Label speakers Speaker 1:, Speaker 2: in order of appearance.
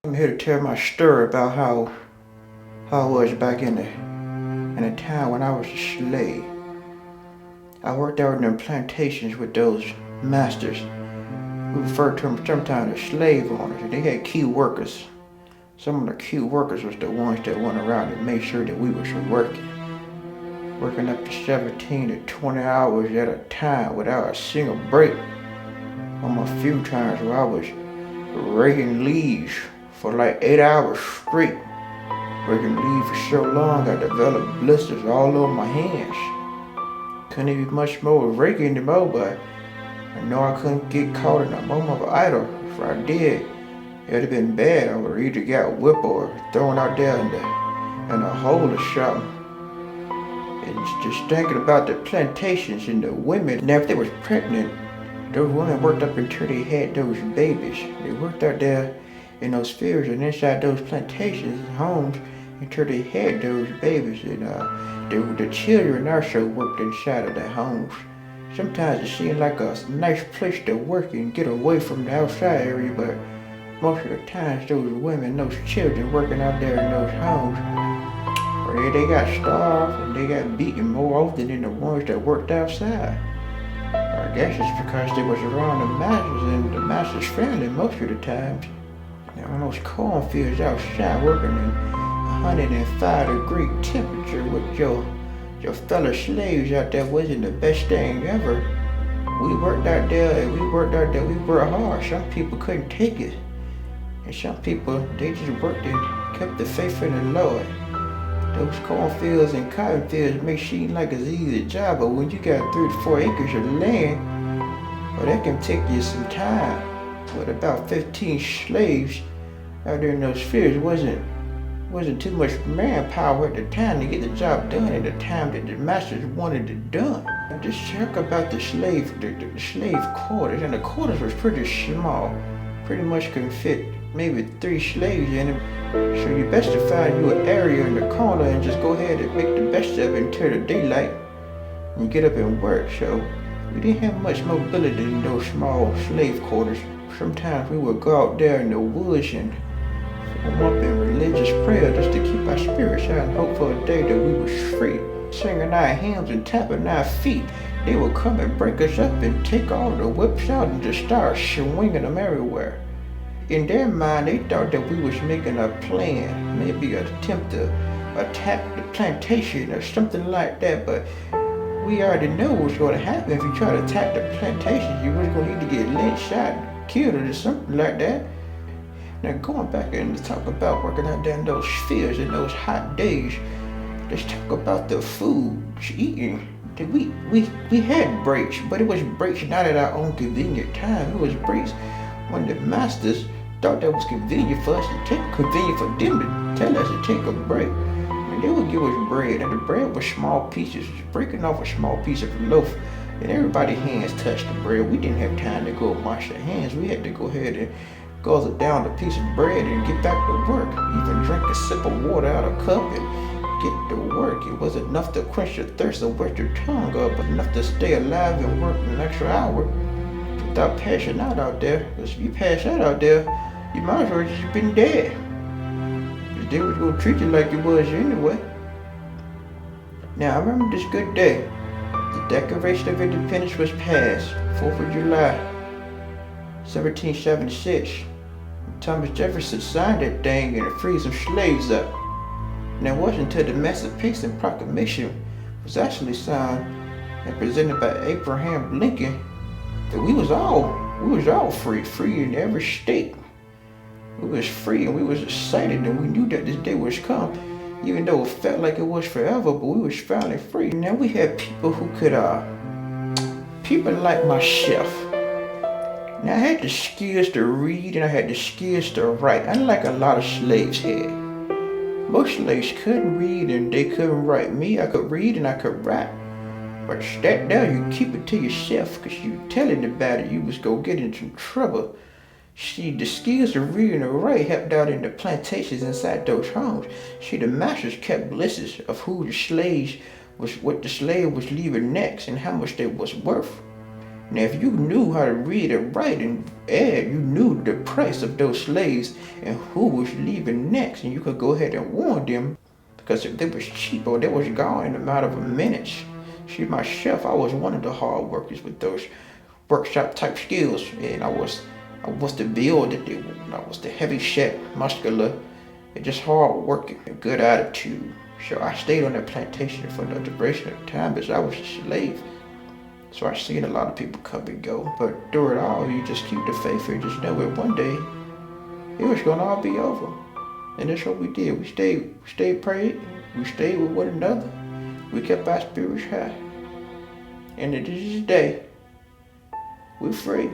Speaker 1: I'm here to tell my story about how I was back in the time when I was a slave. I worked out in them plantations with those masters. We referred to them sometimes as slave owners. They had key workers. Some of the key workers was the ones that went around and made sure that we was working up to 17 to 20 hours at a time without a single break. On a few times where I was raking leaves for like 8 hours straight. Raking leaves for so long I developed blisters all over my hands. Couldn't even much more raking anymore, but I know I couldn't get caught in a moment of idle. If I did, it'd have been bad. I would have either got whipped or thrown out there in a hole or something. And just thinking about the plantations and the women, now if they was pregnant, those women worked up until they had those babies. They worked out there in those fields and inside those plantations and homes until they had those babies. And the children also worked inside of their homes. Sometimes it seemed like a nice place to work and get away from the outside area, but most of the times those women, those children working out there in those homes, they got starved and they got beaten more often than the ones that worked outside. I guess it's because they was around the masters and the master's family most of the times. Now on those cornfields outside working in 105-degree temperature with your fellow slaves out there wasn't the best thing ever. We worked out there and we worked hard. Some people couldn't take it. And some people, they just worked and kept the faith in the Lord. Those cornfields and cotton fields may seem like it's an easy job, but when you got 3 to 4 acres of land, well, that can take you some time. With about 15 slaves out there in those fields, wasn't too much manpower at the time to get the job done at the time that the masters wanted it done. Just talk about the slave quarters, and the quarters was pretty small. Pretty much could fit maybe 3 slaves in them. So you best to find you an area in the corner and just go ahead and make the best of it until the daylight and get up and work. So we didn't have much mobility in those small slave quarters. Sometimes we would go out there in the woods and form up in religious prayer just to keep our spirits high and hope for a day that we was free. Singing our hymns and tapping our feet. They would come and break us up and take all the whips out and just start swinging them everywhere. In their mind, they thought that we was making a plan, maybe an attempt to attack the plantation or something like that, but we already know what's going to happen. If you try to attack the plantation, you was going to either get lynched, shot, killed, or something like that. Now going back and talk about working out there in those fields in those hot days, let's talk about the food, eating. We had breaks, but it was breaks not at our own convenient time. It was breaks when the masters thought that was convenient for us to take, convenient for them to tell us to take a break. And they would give us bread, and the bread was small pieces, breaking off a small piece of loaf, and everybody's hands touched the bread. We didn't have time to go wash our hands. We had to go ahead and guzzle down the piece of bread and get back to work. Even drink a sip of water out of a cup and get to work. It wasn't enough to quench your thirst or wet your tongue up, but enough to stay alive and work an extra hour without passing out there. Because if you pass out there, you might as well just been dead. Because they was going to treat you like you was anyway. Now, I remember this good day. The Declaration of Independence was passed, 4th of July, 1776. Thomas Jefferson signed that thing and it freed some slaves up. And it wasn't until the Emancipation Proclamation was actually signed and presented by Abraham Lincoln that we was all free in every state. We was free and we was excited and we knew that this day was come, even though it felt like it was forever, but we was finally free. Now we had people who could, people like myself. Now I had the skills to read and I had the skills to write, unlike a lot of slaves had. Most slaves couldn't read and they couldn't write. Me, I could read and I could write. But that there, you keep it to yourself, because you telling about it, you was gonna get into some trouble. See, the skills of reading and writing helped out in the plantations inside those homes. See, the masters kept lists of who the slaves was, what the slave was leaving next, and how much they was worth. Now, if you knew how to read and write and add, you knew the price of those slaves and who was leaving next, and you could go ahead and warn them, because if they was cheap or they was gone in a matter of minutes. See, myself, I was one of the hard workers with those workshop type skills, and I was the builder. I was the heavy set, muscular, and just hard working, a good attitude. So I stayed on that plantation for the duration of time because I was a slave. So I seen a lot of people come and go, but through it all, you just keep the faith and just know that one day it was gonna all be over. And that's what we did. We stayed prayed. We stayed with one another. We kept our spirits high. And to this day, we're free.